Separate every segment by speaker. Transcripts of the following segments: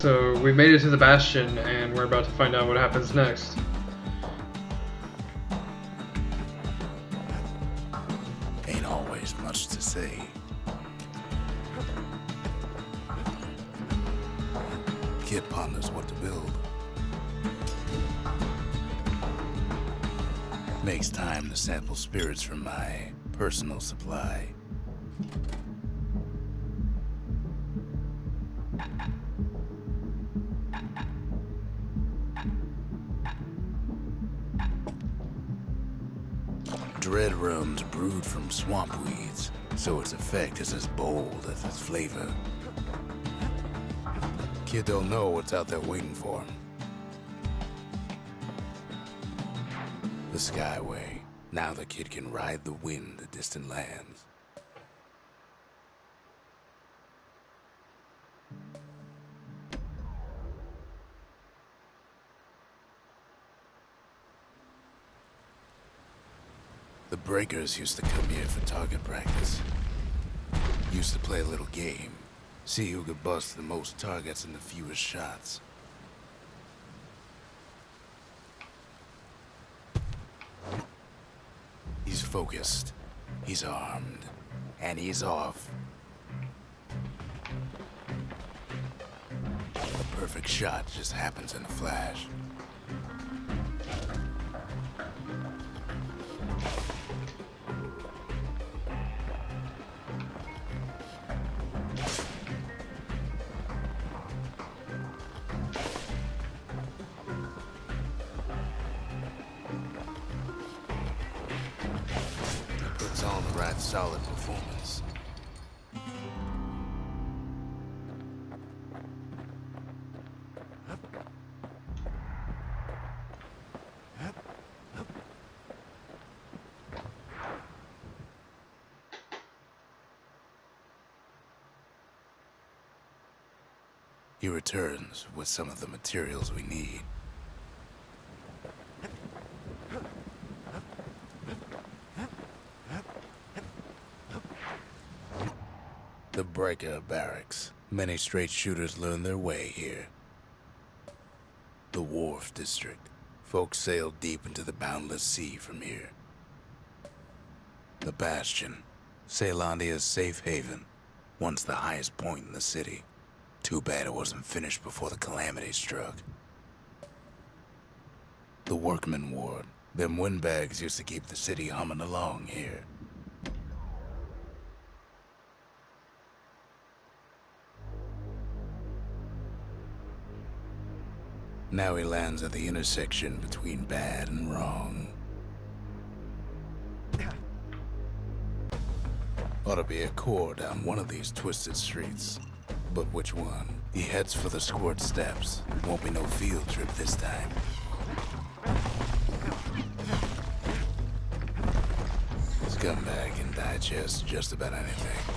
Speaker 1: So we made it to the Bastion, and we're about to find out what happens next.
Speaker 2: Ain't always much to say. Kid ponders what to build. Makes time to sample spirits from my personal supply. Dread rum's brewed from swamp weeds, so its effect is as bold as its flavor. Kid don't know what's out there waiting for him. The Skyway. Now the kid can ride the wind to distant lands. The breakers used to come here for target practice. Used to play a little game. See who could bust the most targets and the fewest shots. He's focused, he's armed, and he's off. The perfect shot just happens in a flash. Puts on the right solid performance. He returns with some of the materials we need. The Breaker Barracks. Many straight shooters learn their way here. The Wharf District. Folks sail deep into the boundless sea from here. The Bastion. Caelandia's safe haven. Once the highest point in the city. Too bad it wasn't finished before the calamity struck. The Workman Ward. Them windbags used to keep the city humming along here. Now he lands at the intersection between bad and wrong. Ought to be a core down one of these twisted streets. But which one? He heads for the squirt steps. Won't be no field trip this time. Scumbag can digest just about anything.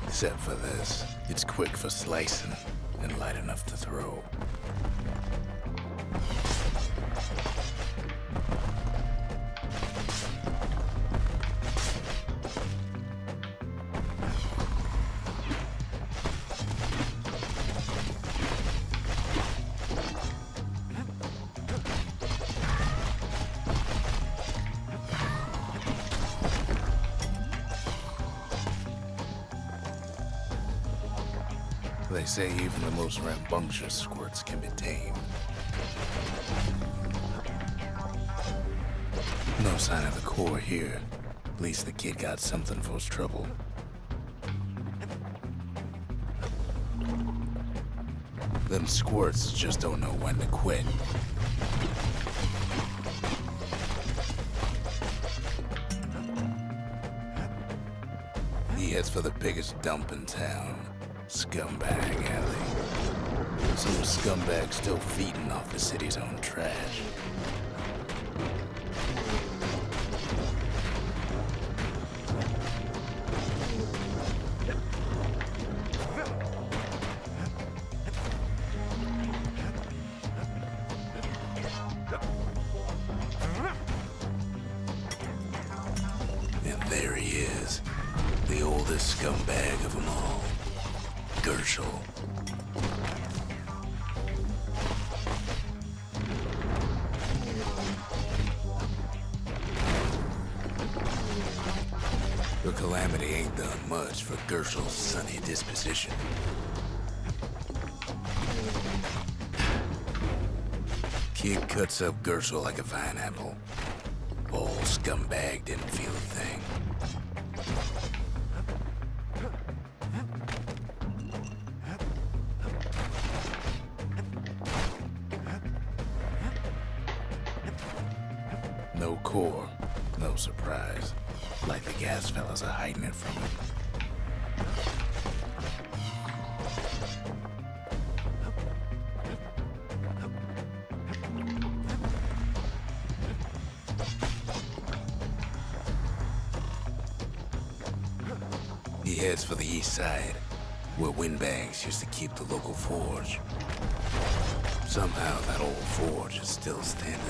Speaker 2: Except for this. It's quick for slicing and light enough to throw. They say even the most rambunctious squirts can be tamed. No sign of the core here. At least the kid got something for his trouble. Them squirts just don't know when to quit. He heads for the biggest dump in town. Scumbag alley. Some scumbag still feeding off the city's own trash. And there he is, the oldest scumbag of them all. Gershel. Calamity ain't done much for Gershel's sunny disposition. Kid cuts up Gershel like a vine apple. Old scumbag didn't feel a thing. No core, no surprise. Like the gas fellas are hiding it from him. He heads for the east side, where windbags used to keep the local forge. Somehow that old forge is still standing.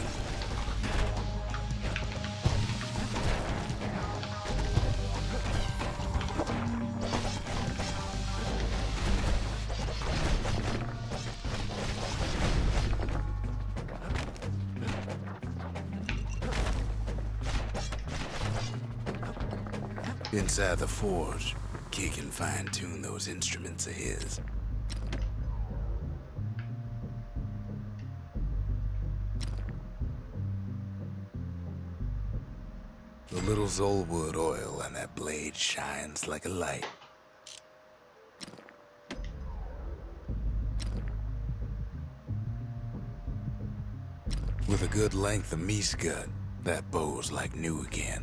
Speaker 2: Inside the forge, Kid can fine-tune those instruments of his. The little Zolwood oil on that blade shines like a light. With a good length of meat gut, that bow's like new again.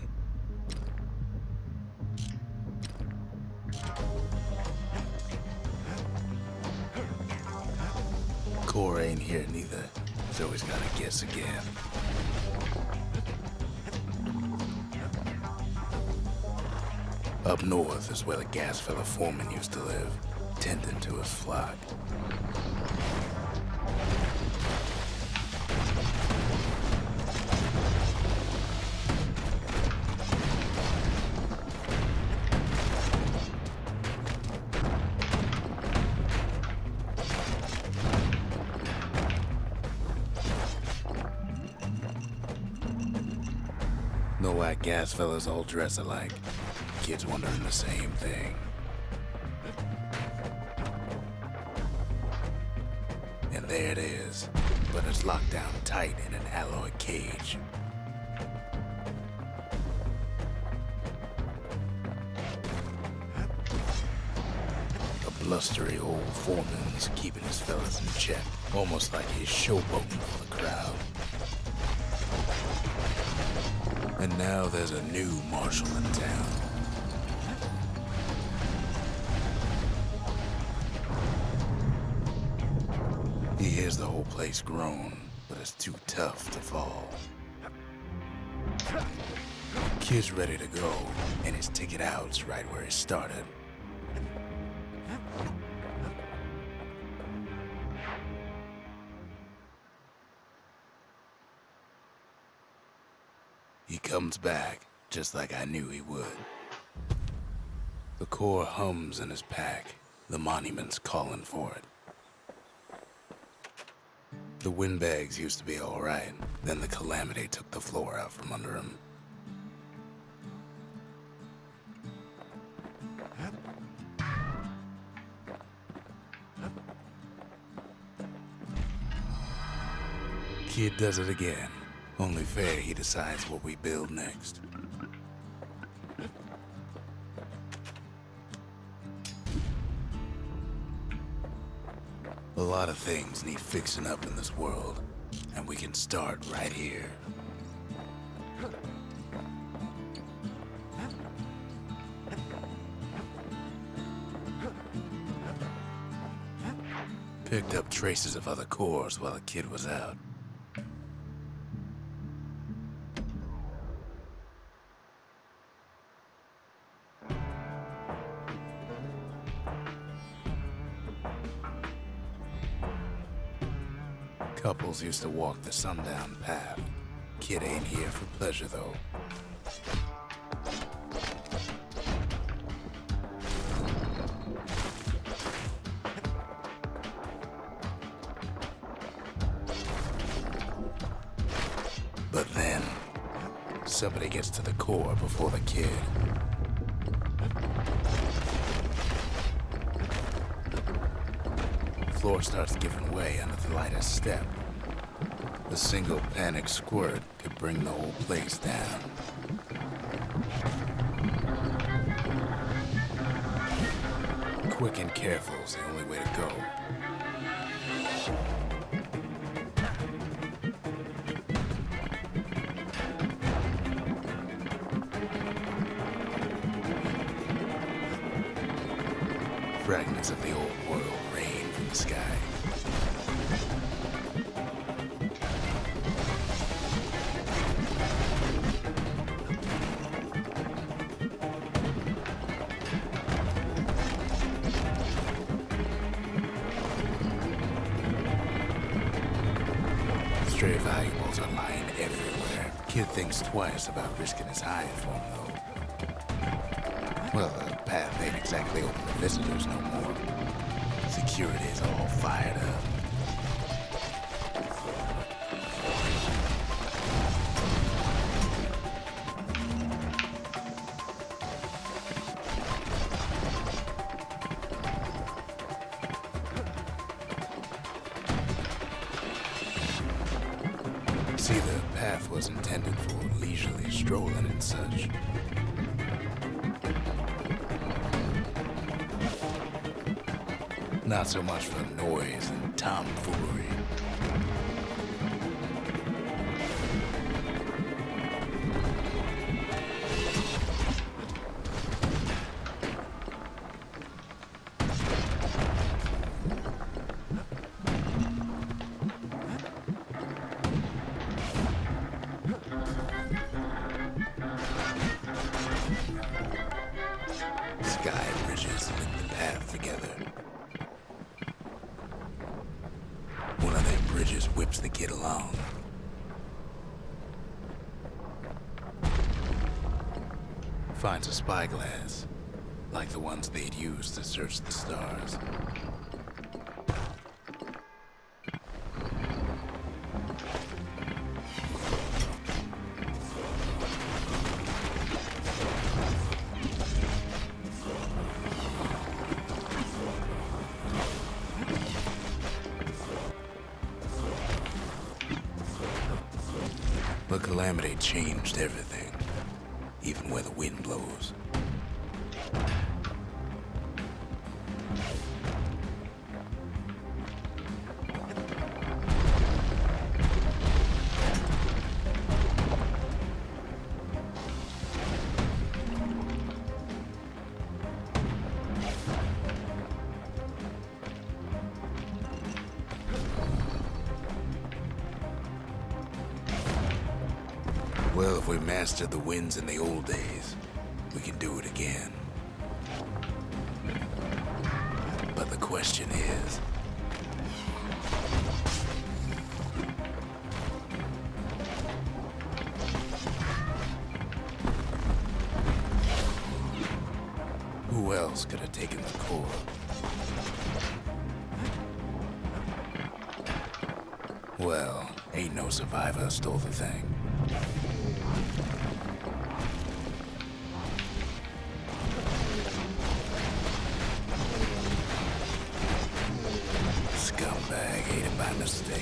Speaker 2: Core ain't here neither, so he's gotta guess again. Up north is where the gas fella foreman used to live, tending to his flock. No white gas fellas all dress alike. Kids wondering the same thing. And there it is, but it's locked down tight in an alloy cage. A blustery old foreman's keeping his fellas in check, almost like he's showboating for the crowd. And now there's a new marshal in town. He hears the whole place groan, but it's too tough to fall. Kid's ready to go, and his ticket out's right where he started. He comes back, just like I knew he would. The core hums in his pack. The monument's calling for it. The windbags used to be all right. Then the Calamity took the floor out from under him. Kid does it again. Only fair he decides what we build next. A lot of things need fixing up in this world, and we can start right here. Picked up traces of other cores while the kid was out. Couples used to walk the sundown path. Kid ain't here for pleasure, though. But then, somebody gets to the core before the kid. floor starts giving way under the lightest step. A single panic squirt could bring the whole place down. Quick and careful is the only way to go. Fragments of the old world rain from the sky. Stray valuables are lying everywhere. Kid thinks twice about risking his hide for them, though. Well, the path ain't exactly open to visitors no more. Security's all fired up. See, the path was intended for leisurely strolling and such. Not so much for noise and tomfoolery. Sky bridges link the path together. One of them bridges whips the kid along. Finds a spyglass, like the ones they'd use to search the stars. But Calamity changed everything, even where the wind blows. Well, if we mastered the winds in the old days, we can do it again. But the question is, who else could have taken the core? Well, ain't no survivor stole the thing. Scumbag ate it by mistake.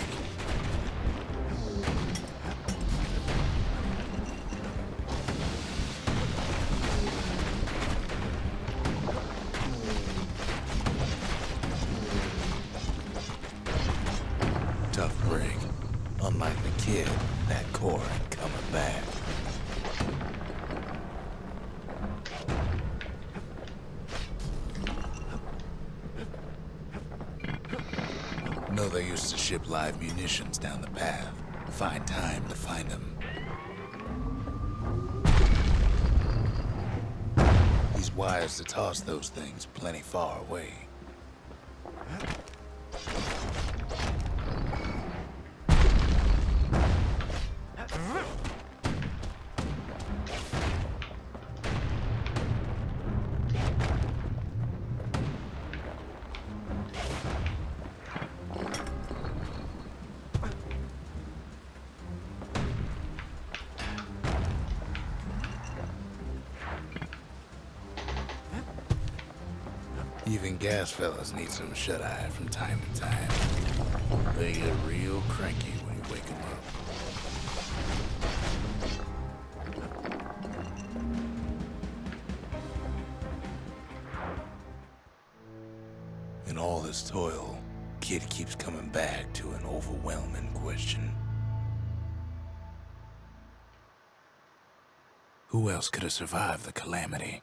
Speaker 2: Tough break. Unlike the kid, that core ain't coming back. No, they used to ship live munitions down the path. Find time to find them. These wires to toss those things plenty far away. Even gas fellas need some shut-eye from time to time. They get real cranky when you wake them up. In all this toil, Kid keeps coming back to an overwhelming question. Who else could have survived the calamity?